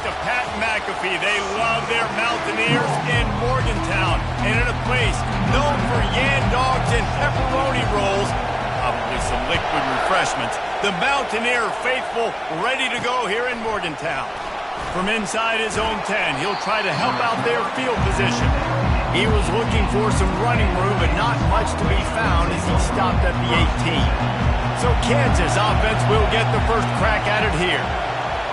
to Pat McAfee. They love their Mountaineers in Morgantown. And in a place known for yan dogs and pepperoni rolls, probably some liquid refreshments, the Mountaineer faithful ready to go here in Morgantown. From inside his own 10, he'll try to help out their field position. He was looking for some running room, but not much to be found as he stopped at the 18. So Kansas offense will get the first crack at it here.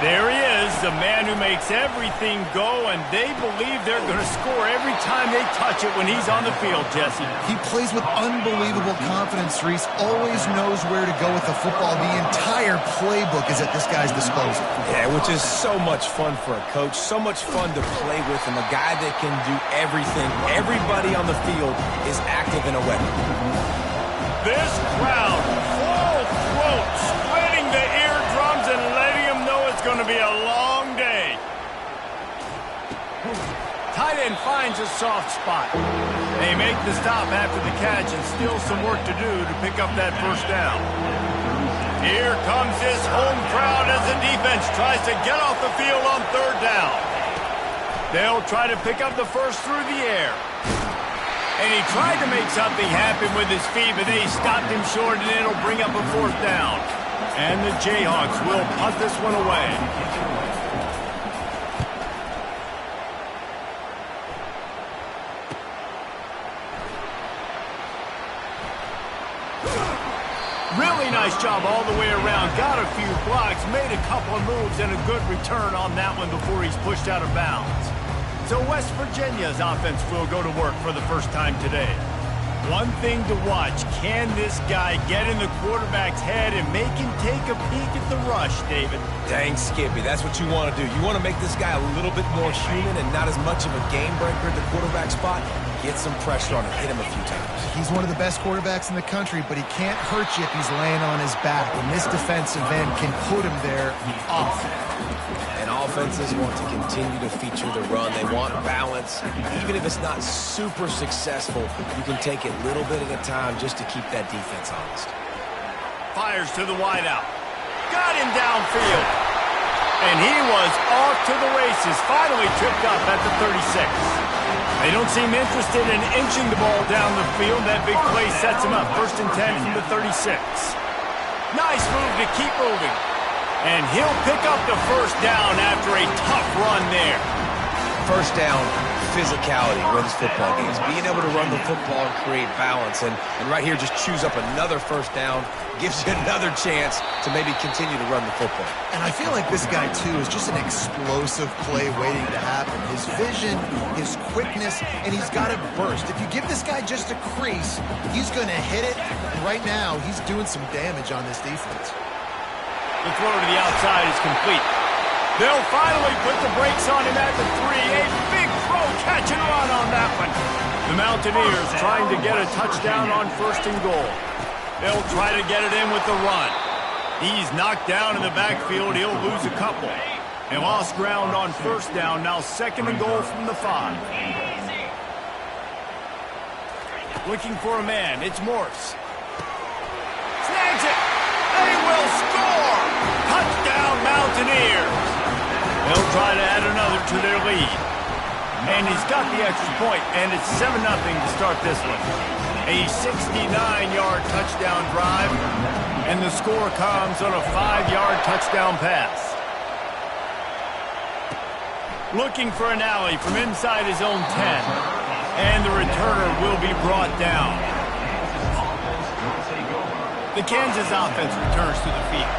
There he is, the man who makes everything go, and they believe they're going to score every time they touch it when he's on the field, Jesse. He plays with unbelievable confidence, Reese. Always knows where to go with the football. The entire playbook is at this guy's disposal. Yeah, which is so much fun for a coach, so much fun to play with him, a guy that can do everything. Everybody on the field is active in a weapon. This crowd, full throat, splitting the eardrums and letting them know it's going to be a long day. Tight end finds a soft spot. They make the stop after the catch and still some work to do to pick up that first down. Here comes this home crowd as the defense tries to get off the field on third down. They'll try to pick up the first through the air. And he tried to make something happen with his feet, but they stopped him short, and it'll bring up a fourth down. And the Jayhawks will punt this one away. Really nice job all the way around. Got a few blocks, made a couple of moves, and a good return on that one before he's pushed out of bounds. So West Virginia's offense will go to work for the first time today. One thing to watch, can this guy get in the quarterback's head and make him take a peek at the rush, David? Dang, Skippy, that's what you want to do. You want to make this guy a little bit more human and not as much of a game breaker at the quarterback spot. Get some pressure on him, hit him a few times. He's one of the best quarterbacks in the country, but he can't hurt you if he's laying on his back. And this defensive end can put him there often. And offenses want to continue to feature the run. They want balance. Even if it's not super successful, you can take it little bit at a time just to keep that defense honest. Fires to the wideout. Got him downfield. And he was off to the races. Finally tripped up at the 36. They don't seem interested in inching the ball down the field. That big play sets him up. First and 10 from the 36. Nice move to keep moving. And he'll pick up the first down after a tough run there. First down, physicality wins football games. Being able to run the football and create balance. And right here, just choose up another first down. Gives you another chance to maybe continue to run the football. And I feel like this guy, too, is just an explosive play waiting to happen. His vision, his quickness, and he's got it burst. If you give this guy just a crease, he's going to hit it. And right now, he's doing some damage on this defense. The throw to the outside is complete. They'll finally put the brakes on him at the 3. A big throw, catch and run on that one. The Mountaineers trying to get a touchdown on first and goal. They'll try to get it in with the run. He's knocked down in the backfield. He'll lose a couple. They lost ground on first down. Now second and goal from the 5. Looking for a man. It's Morse. Snags it. They will score. Touchdown Mountaineers. They'll try to add another to their lead. And he's got the extra point, and it's 7-0 to start this one. A 69-yard touchdown drive, and the score comes on a 5-yard touchdown pass. Looking for an alley from inside his own 10, and the returner will be brought down. The Kansas offense returns to the field.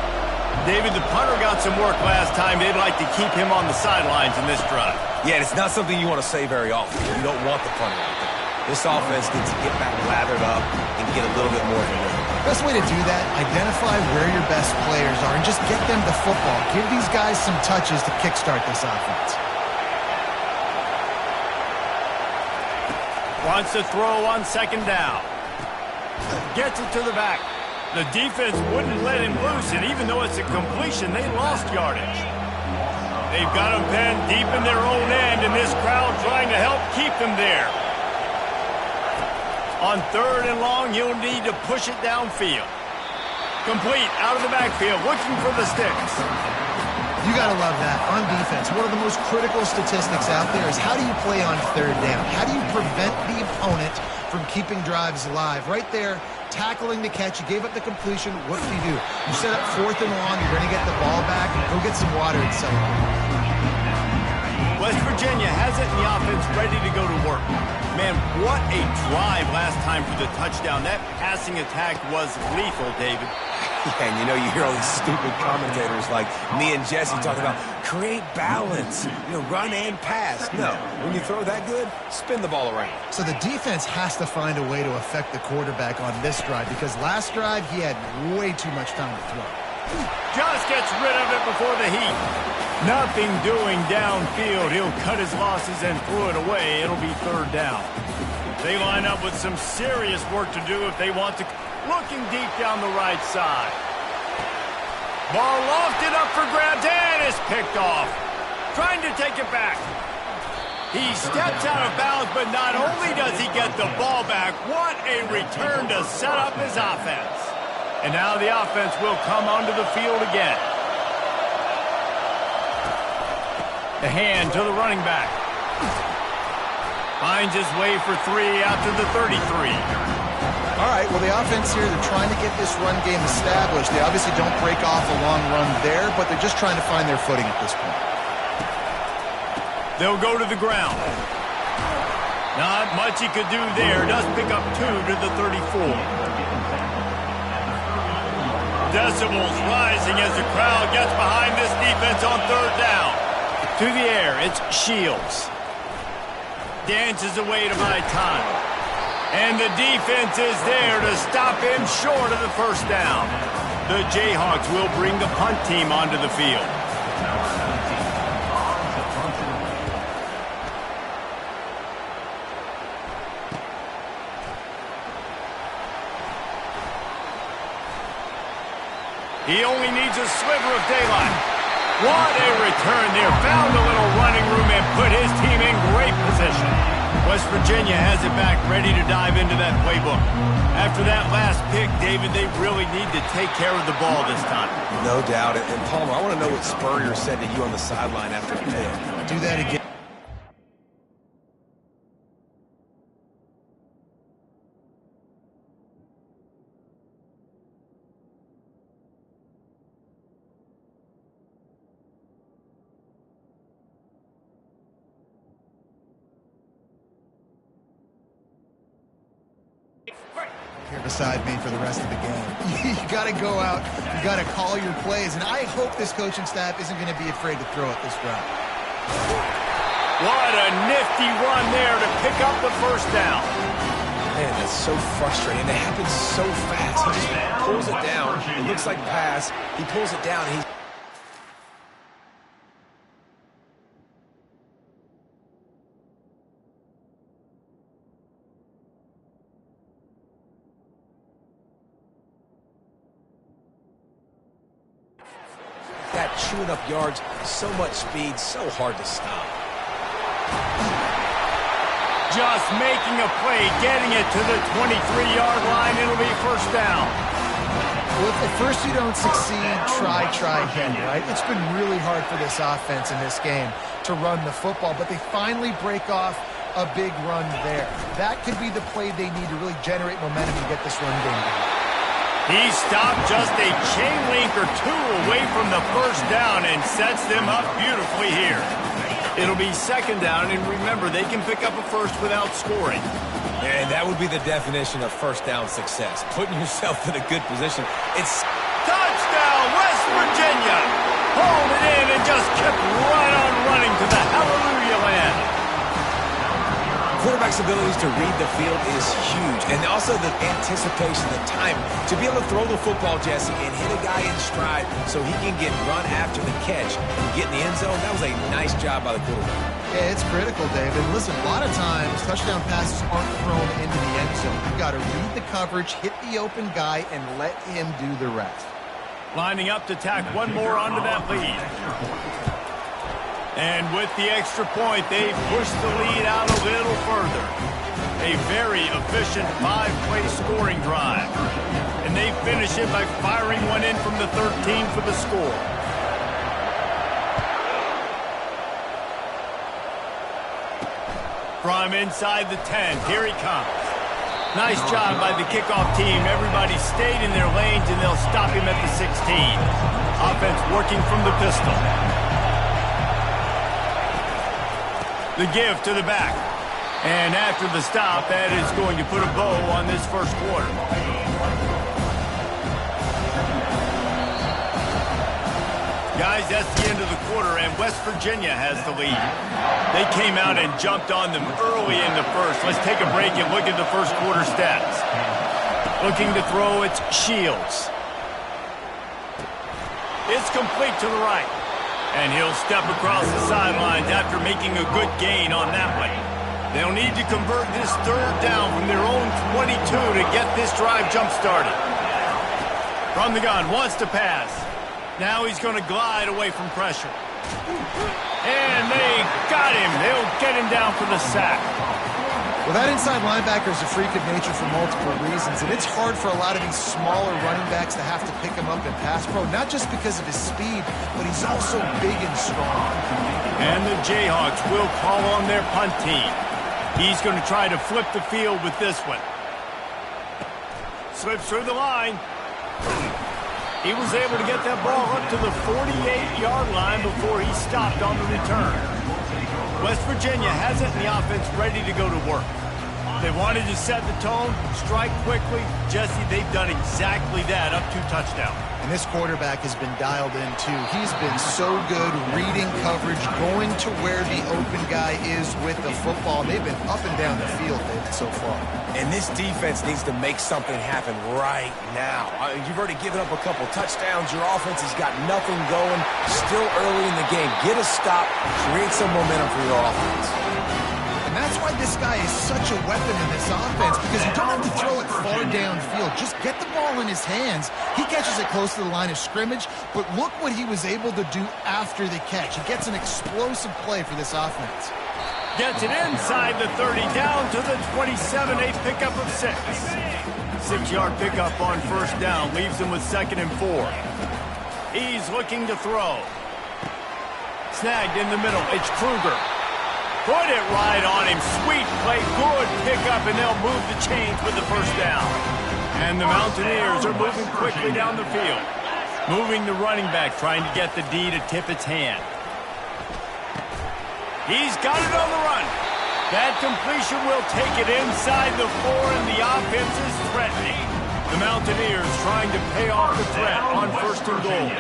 David, the punter got some work last time. They'd like to keep him on the sidelines in this drive. Yeah, it's not something you want to say very often. You don't want the punter out there. This offense needs to get back lathered up and get a little bit more of a rhythm. Best way to do that, identify where your best players are and just get them the football. Give these guys some touches to kickstart this offense. Wants to throw on second down. Gets it to the back. The defense wouldn't let him loose, and even though it's a completion, they lost yardage. They've got him penned deep in their own end, and this crowd trying to help keep them there. On third and long, he'll need to push it downfield. Complete, out of the backfield, looking for the sticks. You got to love that. On defense, one of the most critical statistics out there is how do you play on third down? How do you prevent the opponent from keeping drives alive? Right there, tackling the catch. You gave up the completion. What do? You set up 4th and long. You're going to get the ball back. Go get some water and celebrate. West Virginia has it in the offense ready to go to work. Man, what a drive last time for the touchdown. That passing attack was lethal, David. Yeah, and you know, you hear all these stupid commentators like me and Jesse talking about create balance, run and pass. No, when you throw that good, spin the ball around. So the defense has to find a way to affect the quarterback on this drive because last drive he had way too much time to throw. Just gets rid of it before the heat. Nothing doing downfield. He'll cut his losses and throw it away. It'll be 3rd down. They line up with some serious work to do if they want to. Looking deep down the right side. Ball lofted up for grabs and is picked off. Trying to take it back. He steps out of bounds, but not only does he get the ball back, what a return to set up his offense. And now the offense will come onto the field again. The hand to the running back. Finds his way for 3 out to the 33. All right, well, the offense here, they're trying to get this run game established. They obviously don't break off a long run there, but they're just trying to find their footing at this point. They'll go to the ground. Not much he could do there. Does pick up 2 to the 34. Decibels rising as the crowd gets behind this defense on 3rd down. To the air, it's Shields. Dances away to buy time. And the defense is there to stop him short of the 1st down. The Jayhawks will bring the punt team onto the field. He only needs a sliver of daylight. What a return there. Found a little running room and put his team in great position. West Virginia has it back ready to dive into that playbook. After that last pick, David, they really need to take care of the ball this time. No doubt. And Palmer, I want to know what Spurrier said to you on the sideline after the pick. Do that again. Here beside me for the rest of the game. You got to go out. You got to call your plays. And I hope this coaching staff isn't going to be afraid to throw it this route. What a nifty run there to pick up the 1st down. Man, that's so frustrating. It happens so fast. He just pulls it down. It looks like pass. He pulls it down. He's that chewing up yards, so much speed, so hard to stop. Just making a play, getting it to the 23-yard line. It'll be 1st down. Well, if at first you don't succeed, try again, right? It's been really hard for this offense in this game to run the football, but they finally break off a big run there. That could be the play they need to really generate momentum and get this run game going. He stopped just a chain link or 2 away from the 1st down and sets them up beautifully here. It'll be 2nd down, and remember, they can pick up a 1st without scoring. And that would be the definition of 1st down success, putting yourself in a good position. It's touchdown, West Virginia! Hauled it in and just kept right on running to the hallelujah land. Quarterback's abilities to read the field is huge, and also the anticipation, the time to be able to throw the football, Jesse, and hit a guy in stride so he can get run after the catch and get in the end zone. That was a nice job by the quarterback. Yeah, it's critical, David. Listen, a lot of times touchdown passes aren't thrown into the end zone. You've got to read the coverage, hit the open guy, and let him do the rest. Lining up to tack one more onto that lead. And with the extra point, they push the lead out a little further. A very efficient 5-play scoring drive. And they finish it by firing one in from the 13 for the score. From inside the 10, here he comes. Nice job by the kickoff team. Everybody stayed in their lanes, and they'll stop him at the 16. Offense working from the pistol. The give to the back. And after the stop, that is going to put a bow on this first quarter. Guys, that's the end of the quarter, and West Virginia has the lead. They came out and jumped on them early in the first. Let's take a break and look at the first quarter stats. Looking to throw, it's Shields. It's complete to the right. And he'll step across the sidelines after making a good gain on that one. They'll need to convert this third down from their own 22 to get this drive jump-started. From the gun, wants to pass. Now he's going to glide away from pressure. And they got him. They'll get him down for the sack. Well, that inside linebacker is a freak of nature for multiple reasons, and it's hard for a lot of these smaller running backs to have to pick him up in pass pro, not just because of his speed, but he's also big and strong. And the Jayhawks will call on their punt team. He's going to try to flip the field with this one. Slips through the line. He was able to get that ball up to the 48-yard line before he stopped on the return. West Virginia has it, and the offense ready to go to work. They wanted to set the tone, strike quickly. Jesse, they've done exactly that up to touchdown. And this quarterback has been dialed in, too. He's been so good reading coverage, going to where the open guy is with the football. They've been up and down the field, David, so far. And this defense needs to make something happen right now. You've already given up a couple touchdowns. Your offense has got nothing going. Still early in the game. Get a stop. Create some momentum for your offense. And that's why this guy is such a weapon in this offense, because you don't have to throw it far downfield. Just get the ball in his hands. He catches it close to the line of scrimmage, but look what he was able to do after the catch. He gets an explosive play for this offense. Gets it inside the 30, down to the 27, a pickup of 6. 6-yard pickup on first down, leaves him with 2nd and 4. He's looking to throw. Snagged in the middle, it's Kruger. Put it right on him. Sweet play, good pickup, and they'll move the chains with the first down. And the Mountaineers are moving quickly down the field. Moving the running back, trying to get the D to tip its hand. He's got it on the run. That completion will take it inside the 4, and the offense is threatening. The Mountaineers trying to pay off the threat on 1st and goal.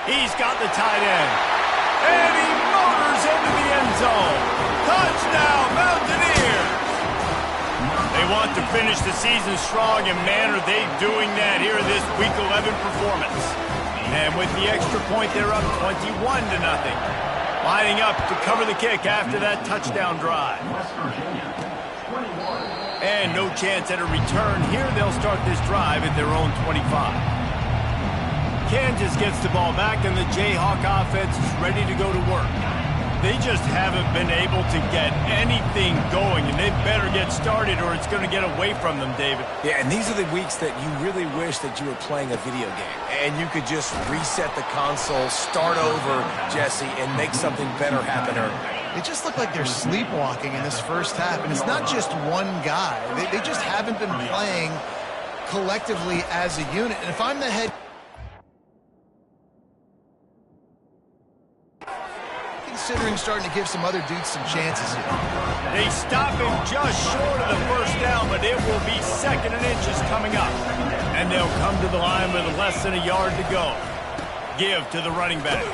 He's got the tight end. And he motors into the end zone. Touchdown, Mountaineers! They want to finish the season strong, and man, are they doing that here in this Week 11 performance. And with the extra point, they're up 21-0. Lining up to cover the kick after that touchdown drive. And no chance at a return. Here they'll start this drive at their own 25. Kansas gets the ball back, and the Jayhawk offense is ready to go to work. They just haven't been able to get anything going, and they better get started or it's going to get away from them, David. Yeah, and these are the weeks that you really wish that you were playing a video game, and you could just reset the console, start over, Jesse, and make something better happen early. They just look like they're sleepwalking in this first half, and it's not just one guy. They just haven't been playing collectively as a unit. And if I'm the head... considering starting to give some other dudes some chances here. They stop him just short of the first down, but it will be 2nd and inches coming up. And they'll come to the line with less than a yard to go. Give to the running back.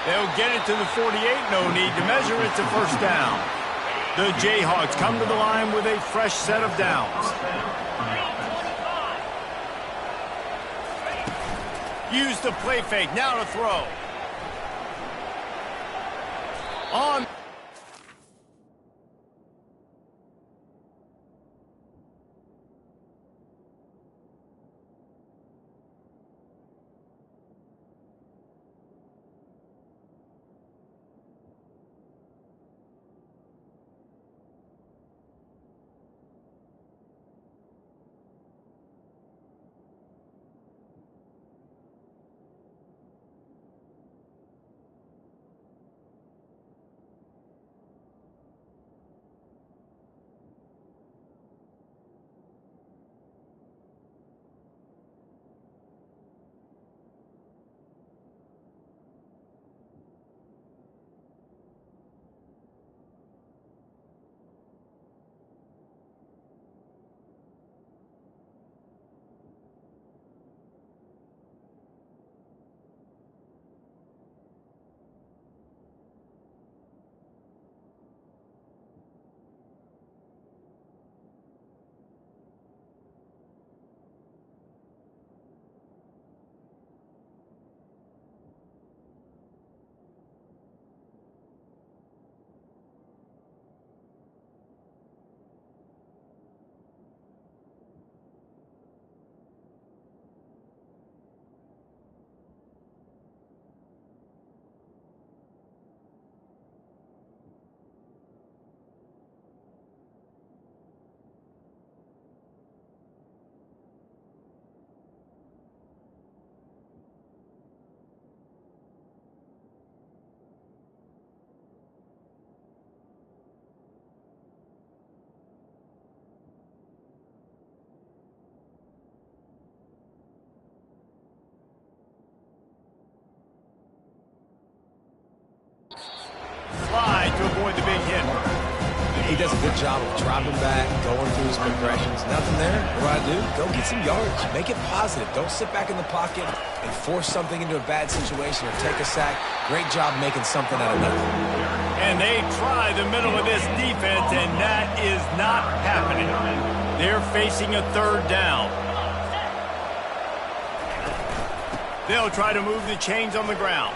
They'll get it to the 48, no need to measure, it's a first down. The Jayhawks come to the line with a fresh set of downs. Use the play fake, now to throw. On. avoid the big hit. He does a good job of dropping back, going through his progressions. Nothing there. What do? Go get some yards. Make it positive. Don't sit back in the pocket and force something into a bad situation or take a sack. Great job making something out of nothing. And they try the middle of this defense, and that is not happening. They're facing a third down. They'll try to move the chains on the ground.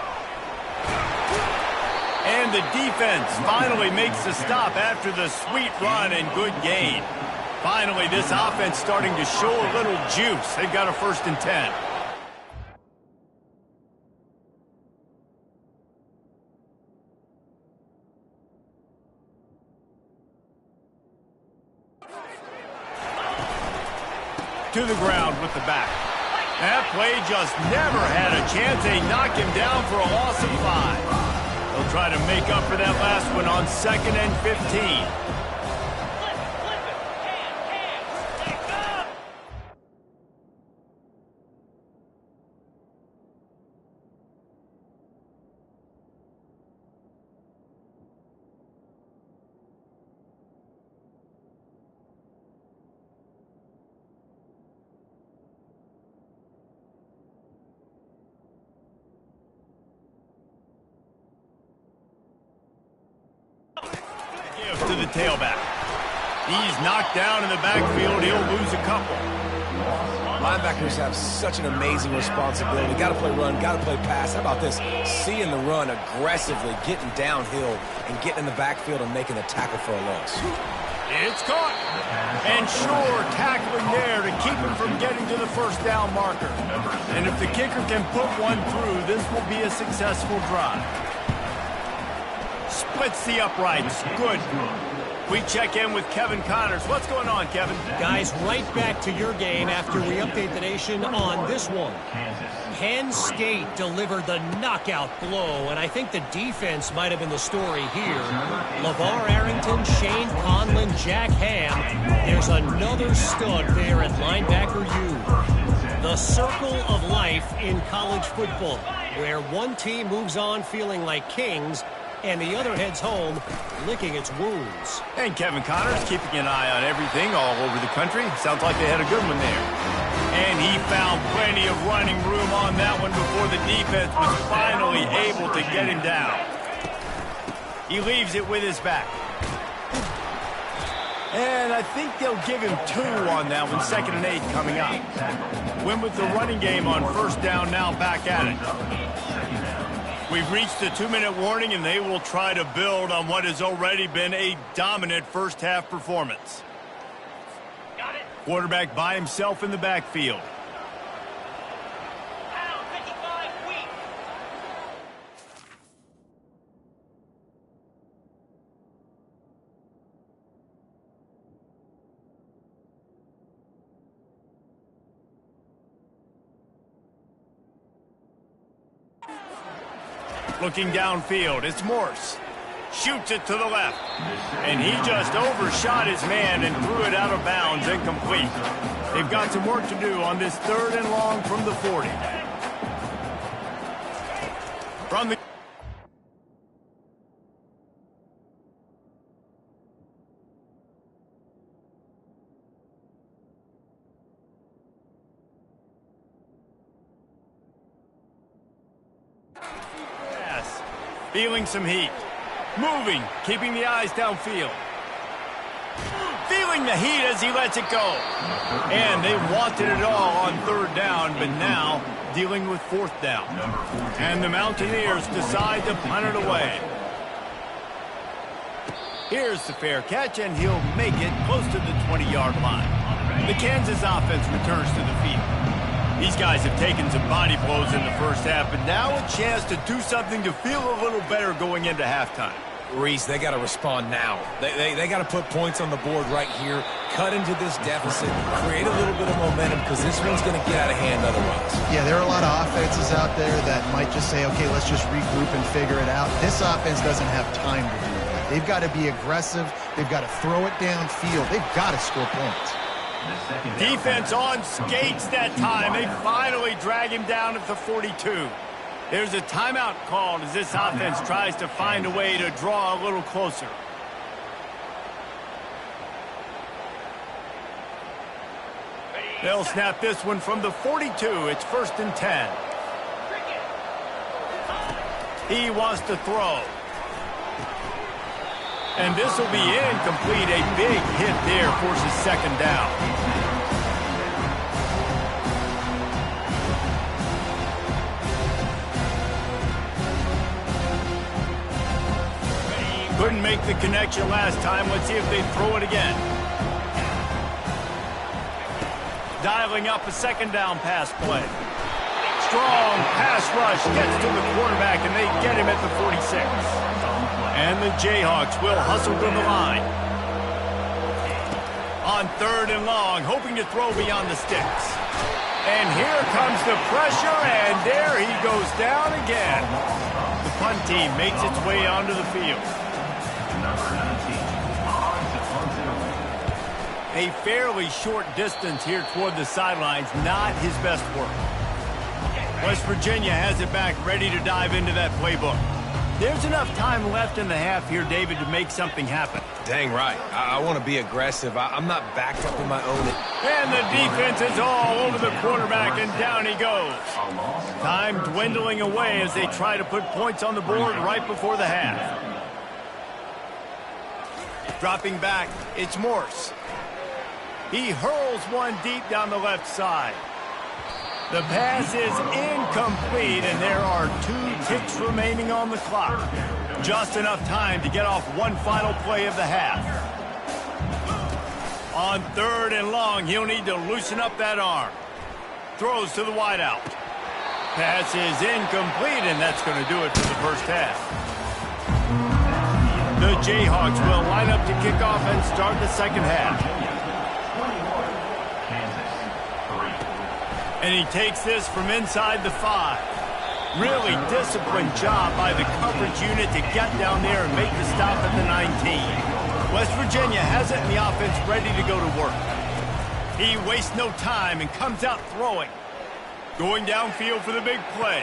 And the defense finally makes the stop after the sweet run and good gain. Finally, this offense starting to show a little juice. They've got a 1st and 10. To the ground with the back. That play just never had a chance. They knock him down for a loss of 5. They'll try to make up for that last one on 2nd and 15. To the tailback. He's knocked down in the backfield. He'll lose a couple. Linebackers have such an amazing responsibility. Got to play run, got to play pass. How about this? Seeing the run aggressively, getting downhill, and getting in the backfield and making a tackle for a loss. It's caught. And sure, tackling there to keep him from getting to the 1st down marker. And if the kicker can put one through, this will be a successful drive. Splits the uprights. Good. We check in with Kevin Connors. What's going on, Kevin? Guys, right back to your game after we update the nation on this one. Penn State delivered the knockout blow, and I think the defense might have been the story here. LeVar Arrington, Shane Conlon, Jack Ham. There's another stud there at linebacker U. The circle of life in college football, where one team moves on feeling like kings, and the other heads home licking its wounds. And Kevin Connors keeping an eye on everything all over the country. Sounds like they had a good one there. And he found plenty of running room on that one before the defense was finally able to get him down. He leaves it with his back. And I think they'll give him 2 on that one. 2nd and 8 coming up. Win with the running game on 1st down, now back at it. We've reached the 2-minute warning, and they will try to build on what has already been a dominant first-half performance. Got it. Quarterback by himself in the backfield. Looking downfield, it's Morse. Shoots it to the left. And he just overshot his man and threw it out of bounds, incomplete. They've got some work to do on this 3rd and long from the 40. From the feeling some heat. Moving, keeping the eyes downfield. Feeling the heat as he lets it go. And they wanted it all on 3rd down, but now dealing with 4th down. And the Mountaineers decide to punt it away. Here's the fair catch, and he'll make it close to the 20-yard line. The Kansas offense returns to the field. These guys have taken some body blows in the first half, but now a chance to do something to feel a little better going into halftime. Reese, they got to respond now. They got to put points on the board right here, cut into this deficit, create a little bit of momentum, because this one's going to get out of hand otherwise. Yeah, there are a lot of offenses out there that might just say, okay, let's just regroup and figure it out. This offense doesn't have time to do that. They've got to be aggressive. They've got to throw it downfield. They've got to score points. Defense on skates that time. They finally drag him down at the 42. There's a timeout called as this offense tries to find a way to draw a little closer. They'll snap this one from the 42. It's 1st and 10. He wants to throw. And this will be incomplete. A big hit there forces 2nd down. Couldn't make the connection last time. Let's see if they throw it again. Dialing up a 2nd down pass play. Strong pass rush gets to the quarterback, and they get him at the 46. And the Jayhawks will hustle to the line. On 3rd and long, hoping to throw beyond the sticks. And here comes the pressure, and there he goes down again. The punt team makes its way onto the field. A fairly short distance here toward the sidelines, not his best work. West Virginia has it back, ready to dive into that playbook. There's enough time left in the half here, David, to make something happen. Dang right. I want to be aggressive. I'm not backed up in my own. And the defense is all over the quarterback, and down he goes. Time dwindling away as they try to put points on the board right before the half. Dropping back, it's Morse. He hurls one deep down the left side. The pass is incomplete, and there are 2 ticks remaining on the clock. Just enough time to get off one final play of the half. On 3rd and long, he'll need to loosen up that arm. Throws to the wideout. Pass is incomplete, and that's going to do it for the first half. The Jayhawks will line up to kick off and start the 2nd half. And he takes this from inside the 5. Really disciplined job by the coverage unit to get down there and make the stop at the 19. West Virginia has it in the offense ready to go to work. He wastes no time and comes out throwing. Going downfield for the big play.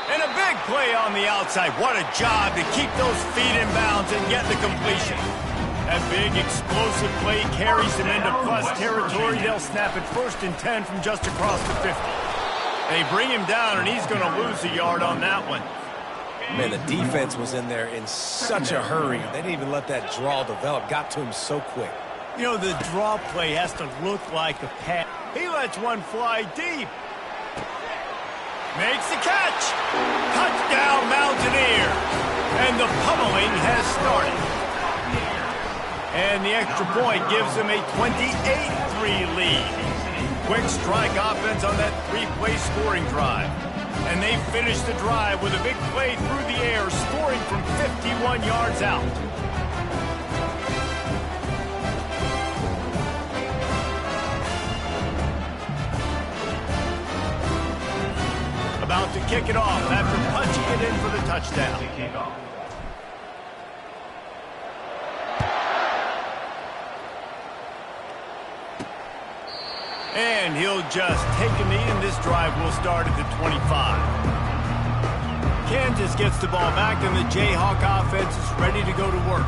And a big play on the outside. What a job to keep those feet in bounds and get the completion. That big explosive play carries them into plus territory. They'll snap it 1st and 10 from just across the 50. They bring him down, and he's going to lose a yard on that one. Man, the defense was in there in such a hurry. They didn't even let that draw develop. Got to him so quick. You know, the draw play has to look like a pass. He lets one fly deep. Makes the catch. Touchdown, Mountaineer. And the pummeling has started. And the extra point gives them a 28-3 lead. Quick strike offense on that 3-play scoring drive. And they finish the drive with a big play through the air, scoring from 51 yards out. About to kick it off after punching it in for the touchdown. And he'll just take a knee, and this drive will start at the 25. Kansas gets the ball back, and the Jayhawk offense is ready to go to work.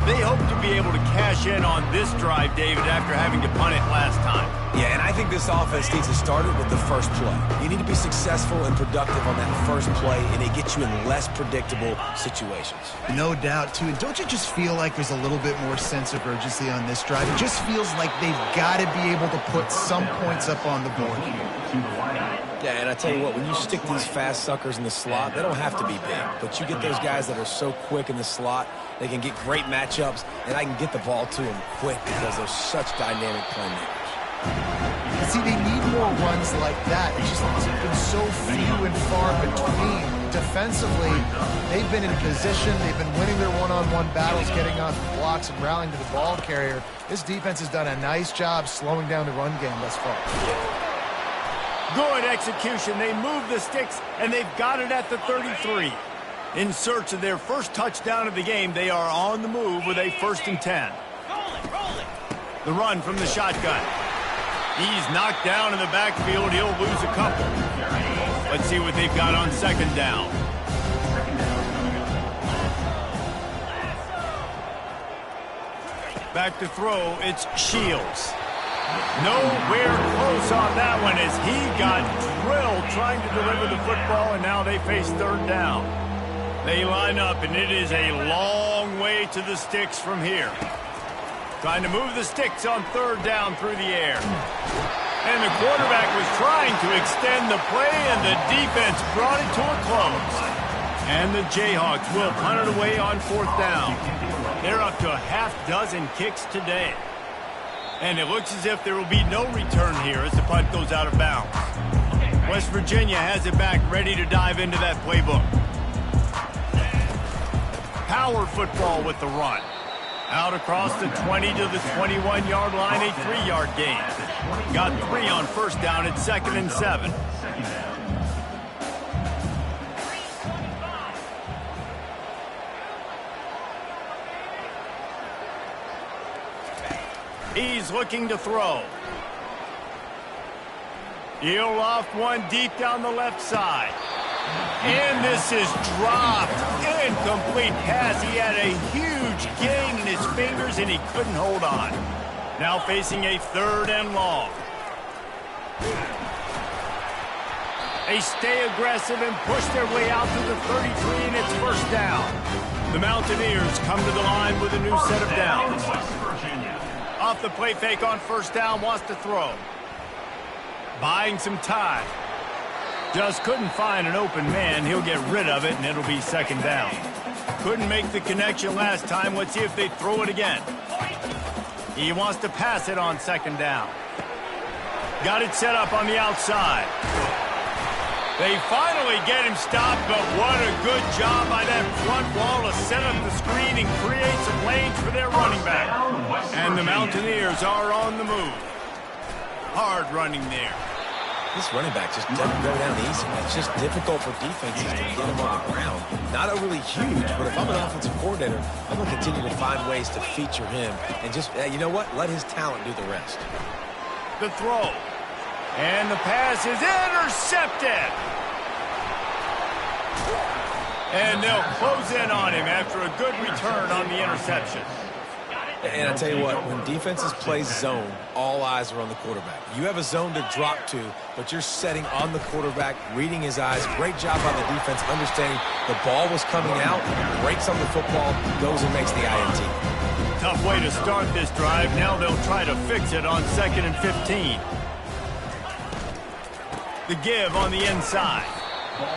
They hope to be able to cash in on this drive, David, after having to punt it last time. Yeah, and I think this offense needs to start it with the first play. You need to be successful and productive on that first play, and it gets you in less predictable situations. No doubt, too. And don't you just feel like there's a little bit more sense of urgency on this drive? It just feels like they've got to be able to put some points up on the board here. Yeah, and I tell you what, when you stick these fast suckers in the slot, they don't have to be big. But you get those guys that are so quick in the slot, they can get great matchups, and I can get the ball to them quick because they're such dynamic playmakers. See, they need more runs like that. It's just been so few and far between. Defensively, they've been in position. They've been winning their one-on-one battles, getting off the blocks and rallying to the ball carrier. This defense has done a nice job slowing down the run game thus far. Good execution. They move the sticks, and they've got it at the 33. In search of their first touchdown of the game, they are on the move with a 1st and 10. The run from the shotgun. He's knocked down in the backfield. He'll lose a couple. Let's see what they've got on second down. Back to throw, it's Shields. Nowhere close on that one as he got drilled trying to deliver the football, and now they face third down. They line up, and it is a long way to the sticks from here. Trying to move the sticks on third down through the air. And the quarterback was trying to extend the play, and the defense brought it to a close. And the Jayhawks will punt it away on fourth down. They're up to a half dozen kicks today. And it looks as if there will be no return here as the punt goes out of bounds. West Virginia has it back, ready to dive into that playbook. Power football with the run. Out across the 20 to the 21-yard line, a 3-yard gain. Got 3 on first down at 2nd and 7. He's looking to throw. He'll loft one deep down the left side. And this is dropped. Incomplete pass. He had a huge gain in his fingers, and he couldn't hold on. Now facing a 3rd and long. They stay aggressive and push their way out to the 33, and it's first down. The Mountaineers come to the line with a new set of downs. Off the play fake on first down, wants to throw. Buying some time. Just couldn't find an open man. He'll get rid of it, and it'll be 2nd down. Couldn't make the connection last time. Let's see if they throw it again. He wants to pass it on 2nd down. Got it set up on the outside. They finally get him stopped, but what a good job by that front wall to set up the screen and create some lanes for their running back. And the Mountaineers are on the move. Hard running there. This running back just doesn't go down easy. It's just difficult for defenses to get him on the ground. Not overly huge, but if I'm an offensive coordinator, I'm going to continue to find ways to feature him and just, you know what, let his talent do the rest. The throw. And the pass is intercepted. And they'll close in on him after a good return on the interception. And I tell you what, when defenses play zone, all eyes are on the quarterback. You have a zone to drop to, but you're setting on the quarterback, reading his eyes. Great job by the defense, understanding the ball was coming out, breaks on the football, goes and makes the INT. Tough way to start this drive. Now they'll try to fix it on 2nd and 15. The give on the inside.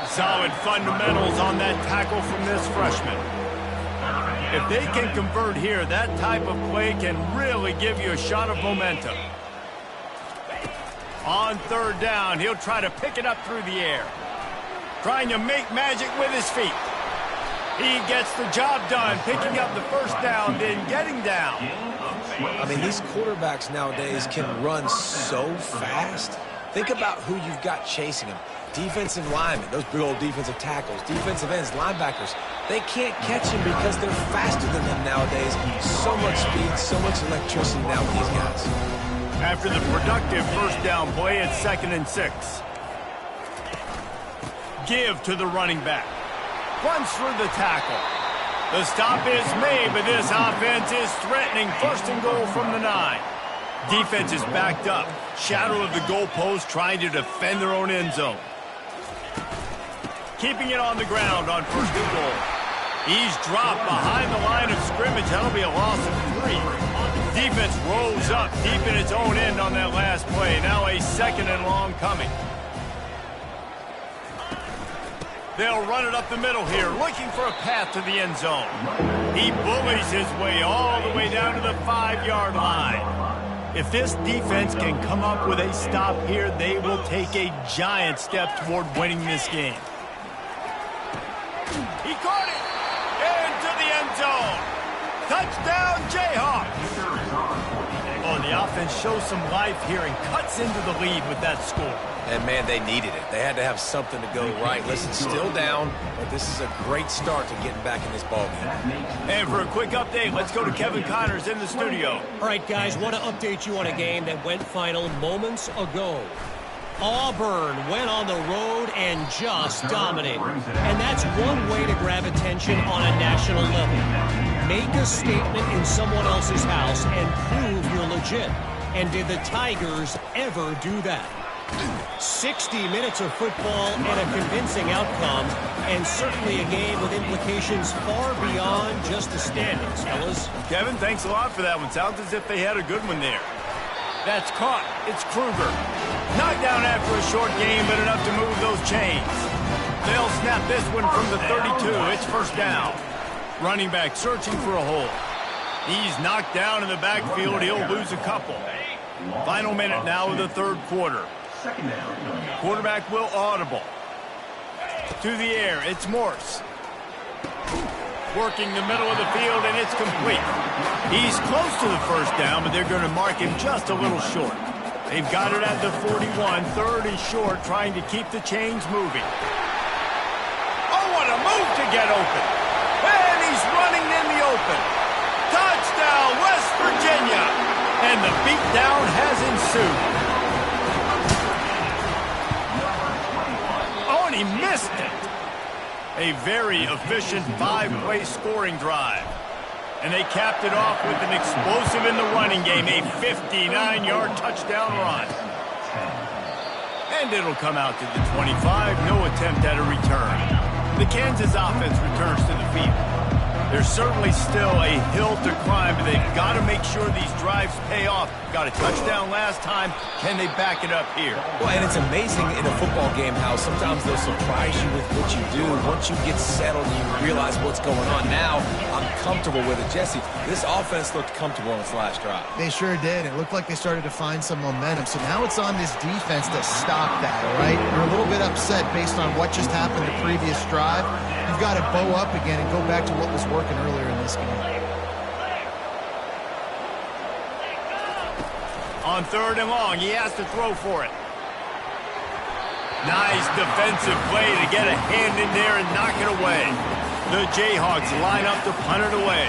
Solid fundamentals on that tackle from this freshman. If they can convert here, that type of play can really give you a shot of momentum. On 3rd down, he'll try to pick it up through the air. Trying to make magic with his feet. He gets the job done, picking up the first down, then getting down. I mean, these quarterbacks nowadays can run so fast. Think about who you've got chasing them. Defensive linemen, those big old defensive tackles, defensive ends, linebackers. They can't catch him because they're faster than them nowadays. So much speed, so much electricity now with these guys. After the productive first down play, it's 2nd and 6. Give to the running back. Runs through the tackle. The stop is made, but this offense is threatening 1st and goal from the 9. Defense is backed up. Shadow of the goalpost trying to defend their own end zone. Keeping it on the ground on 1st and goal. He's dropped behind the line of scrimmage. That'll be a loss of 3. Defense rolls up deep in its own end on that last play. Now a 2nd and long coming. They'll run it up the middle here, looking for a path to the end zone. He bullies his way all the way down to the 5-yard line. If this defense can come up with a stop here, they will take a giant step toward winning this game. He caught it! Into the end zone! Touchdown, Jayhawks! Oh, the offense shows some life here and cuts into the lead with that score. And, man, they needed it. They had to have something to go right. Listen, still down, but this is a great start to getting back in this ballgame. And for a quick update, let's go to Kevin Connors in the studio. All right, guys, want to update you on a game that went final moments ago. Auburn went on the road and just dominated. And that's one way to grab attention on a national level. Make a statement in someone else's house and prove you're legit. And did the Tigers ever do that? 60 minutes of football and a convincing outcome, and certainly a game with implications far beyond just the standings, fellas. Kevin, thanks a lot for that one. Sounds as if they had a good one there. That's caught. It's Kruger. Knocked down after a short game, but enough to move those chains. They'll snap this one from the 32. It's first down. Running back searching for a hole. He's knocked down in the backfield. He'll lose a couple. Final minute now of the third quarter. Quarterback will audible. To the air, it's Morse. Working the middle of the field, and it's complete. He's close to the first down, but they're going to mark him just a little short. They've got it at the 41, third and short, trying to keep the chains moving. Oh, what a move to get open. And he's running in the open. Touchdown, West Virginia. And the beatdown has ensued. He missed it. A very efficient 5-play scoring drive. And they capped it off with an explosive in the running game, a 59-yard touchdown run. And it'll come out to the 25, no attempt at a return. The Kansas offense returns to the field. There's certainly still a hill to climb, but they've got to make sure these drives pay off. Got a touchdown last time. Can they back it up here? Well, and it's amazing in a football game how sometimes they'll surprise you with what you do. Once you get settled and you realize what's going on. Now, I'm comfortable with it. Jesse, this offense looked comfortable on its last drive. They sure did. It looked like they started to find some momentum. So now it's on this defense to stop that, all right? They're a little bit upset based on what just happened the previous drive. You've got to bow up again and go back to what was working earlier in this game. On third and long, he has to throw for it. Nice defensive play to get a hand in there and knock it away. The Jayhawks line up to punt it away.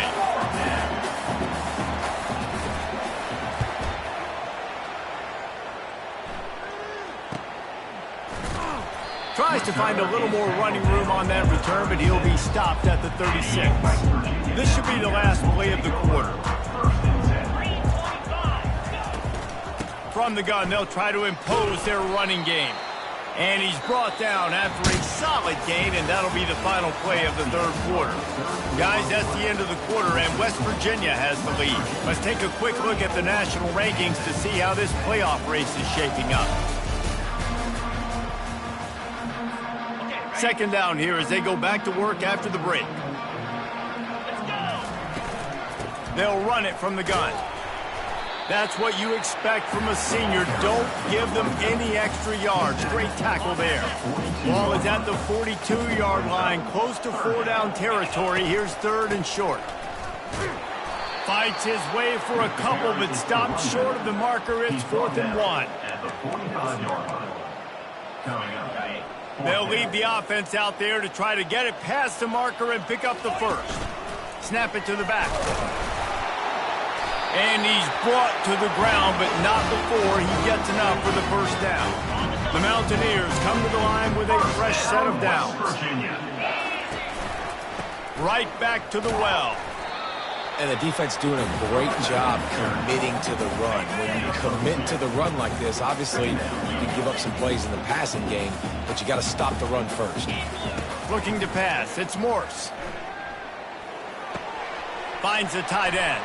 Tries to find a little more running room on that return, but he'll be stopped at the 36. This should be the last play of the quarter. From the gun, they'll try to impose their running game. And he's brought down after a solid gain, and that'll be the final play of the third quarter. Guys, that's the end of the quarter, and West Virginia has the lead. Let's take a quick look at the national rankings to see how this playoff race is shaping up. Second down here as they go back to work after the break. They'll run it from the gun. That's what you expect from a senior. Don't give them any extra yards. Great tackle there. Ball is at the 42-yard line, close to four-down territory. Here's third and short. Fights his way for a couple, but stopped short of the marker. It's 4th and 1. They'll leave the offense out there to try to get it past the marker and pick up the first. Snap it to the back. And he's brought to the ground, but not before he gets enough for the first down. The Mountaineers come to the line with a fresh set of downs. Right back to the well. And the defense doing a great job committing to the run. When you commit to the run like this, obviously you can give up some plays in the passing game, but you got to stop the run first. Looking to pass, it's Morse. Finds the tight end.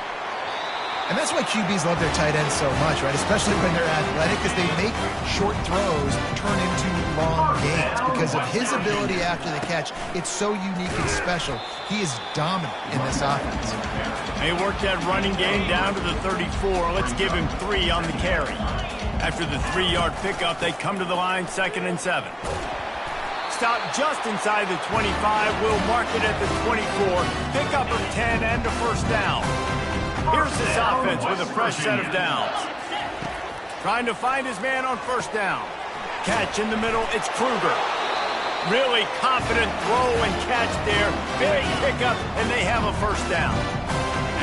And that's why QBs love their tight ends so much, right? Especially when they're athletic, because they make short throws turn into long gains. Because of his ability after the catch, it's so unique and special. He is dominant in this offense. They work that running game down to the 34. Let's give him 3 on the carry. After the 3-yard pickup, they come to the line 2nd and 7. Stop just inside the 25. We'll mark it at the 24. Pickup of 10 and a first down. Here's this offense with a fresh set of downs. Trying to find his man on first down. Catch in the middle, it's Kruger. Really confident throw and catch there. Big pickup, and they have a first down.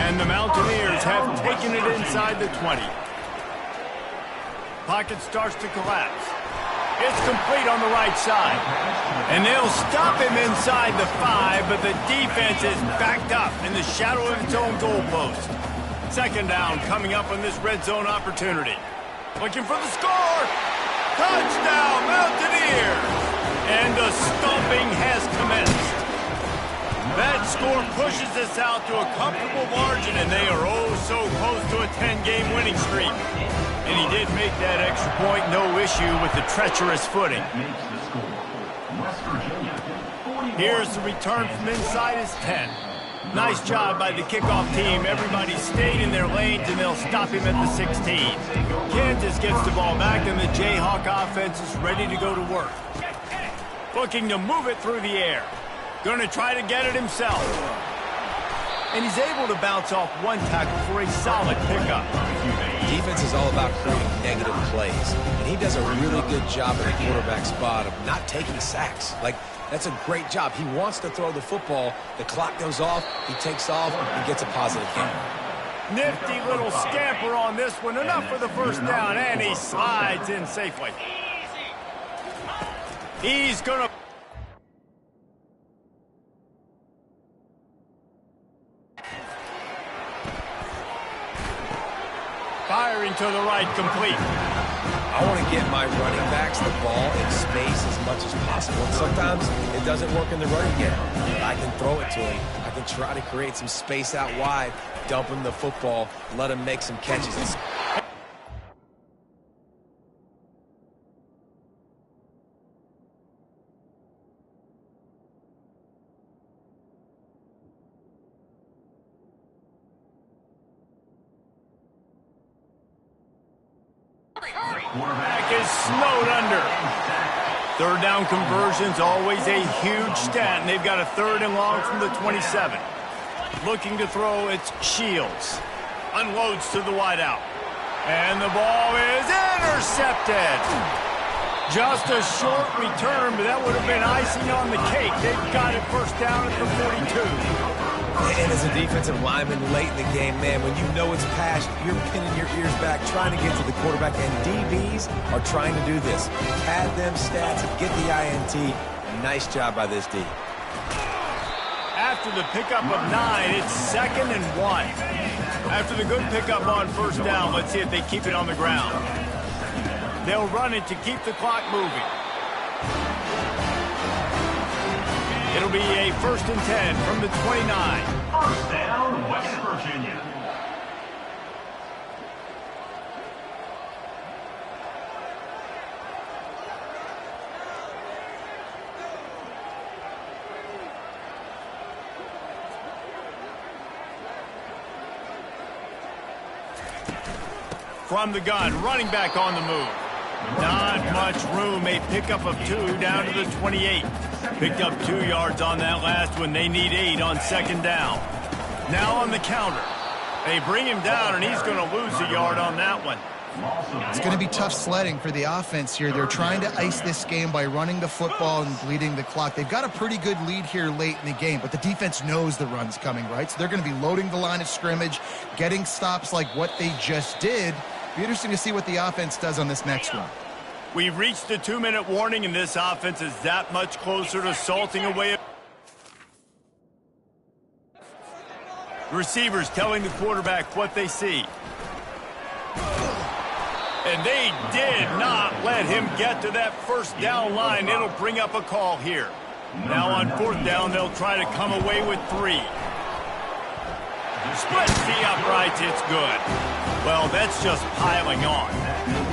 And the Mountaineers have taken it inside the 20. Pocket starts to collapse. It's complete on the right side. And they'll stop him inside the 5, but the defense is backed up in the shadow of its own goalpost. Second down coming up on this red zone opportunity. Looking for the score. Touchdown, Mountaineers! And the stomping has commenced. That score pushes us out to a comfortable margin, and they are oh so close to a 10-game winning streak. And he did make that extra point, no issue with the treacherous footing. Here's the return from inside his 10. Nice job by the kickoff team. Everybody stayed in their lanes, and they'll stop him at the 16. Kansas gets the ball back, and the Jayhawk offense is ready to go to work. Looking to move it through the air. Going to try to get it himself. And he's able to bounce off one tackle for a solid pickup. Defense is all about creating negative plays, and he does a really good job at the quarterback spot of not taking sacks. Like, that's a great job. He wants to throw the football. The clock goes off. He takes off and gets a positive gain. Nifty little scamper on this one. Enough for the first down, and he slides in safely. He's going to... Firing to the right, complete. I want to get my running backs the ball in space as much as possible. And sometimes it doesn't work in the running game. I can throw it to him. I can try to create some space out wide, dump him the football, let him make some catches. Quarterback is snowed under. Third down conversion's always a huge stat, and they've got a third and long from the 27. Looking to throw, it's Shields. Unloads to the wideout. And the ball is intercepted. Just a short return, but that would have been icing on the cake. They've got it first down at the 42. And as a defensive lineman late in the game, man, when you know it's past, you're pinning your ears back, trying to get to the quarterback, and DBs are trying to do this. Pad them stats and get the INT. Nice job by this D. After the pickup of 9, it's 2nd and 1. After the good pickup on first down, let's see if they keep it on the ground. They'll run it to keep the clock moving. It'll be a 1st and 10 from the 29. First down, West Virginia. From the gun, running back on the move. Not much room, a pickup of 2 down to the 28. Picked up 2 yards on that last one. They need 8 on second down. Now on the counter. They bring him down, and he's going to lose a yard on that one. It's going to be tough sledding for the offense here. They're trying to ice this game by running the football and bleeding the clock. They've got a pretty good lead here late in the game, but the defense knows the run's coming, right? So they're going to be loading the line of scrimmage, getting stops like what they just did. Be interesting to see what the offense does on this next one. We've reached the 2-minute warning, and this offense is that much closer to salting away. Receivers telling the quarterback what they see. And they did not let him get to that first down line. It'll bring up a call here. Now on 4th down, they'll try to come away with 3. Splits the uprights, it's good. Well, that's just piling on.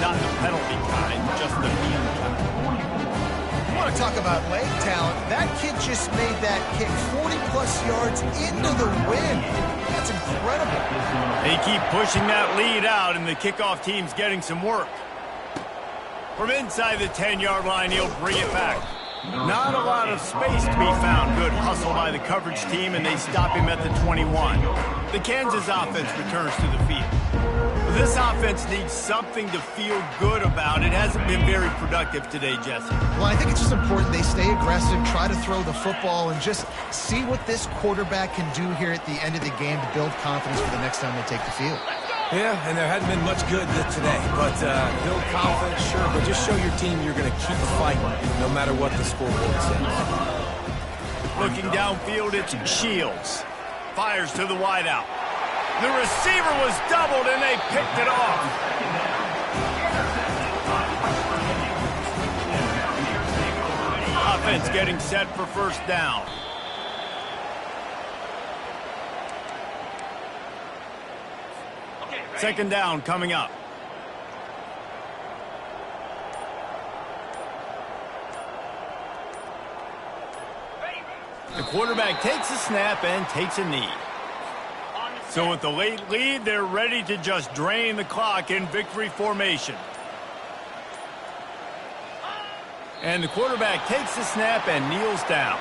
Not the penalty kind, just the field kind. You want to talk about leg talent? That kid just made that kick 40-plus yards into the wind. That's incredible. They keep pushing that lead out, and the kickoff team's getting some work. From inside the 10-yard line, he'll bring it back. Not a lot of space to be found. Good hustle by the coverage team, and they stop him at the 21. The Kansas offense returns to the field. This offense needs something to feel good about. It hasn't been very productive today, Jesse. Well, I think it's just important they stay aggressive, try to throw the football, and just see what this quarterback can do here at the end of the game to build confidence for the next time they take the field. Yeah, and there hadn't been much good today. But build confidence, sure, but just show your team you're going to keep fighting no matter what the scoreboard says. Looking downfield, it's Shields. Fires to the wideout. The receiver was doubled, and they picked it off. Offense getting set for first down. Second down coming up. The quarterback takes a snap and takes a knee. So with the late lead, they're ready to just drain the clock in victory formation. And the quarterback takes the snap and kneels down.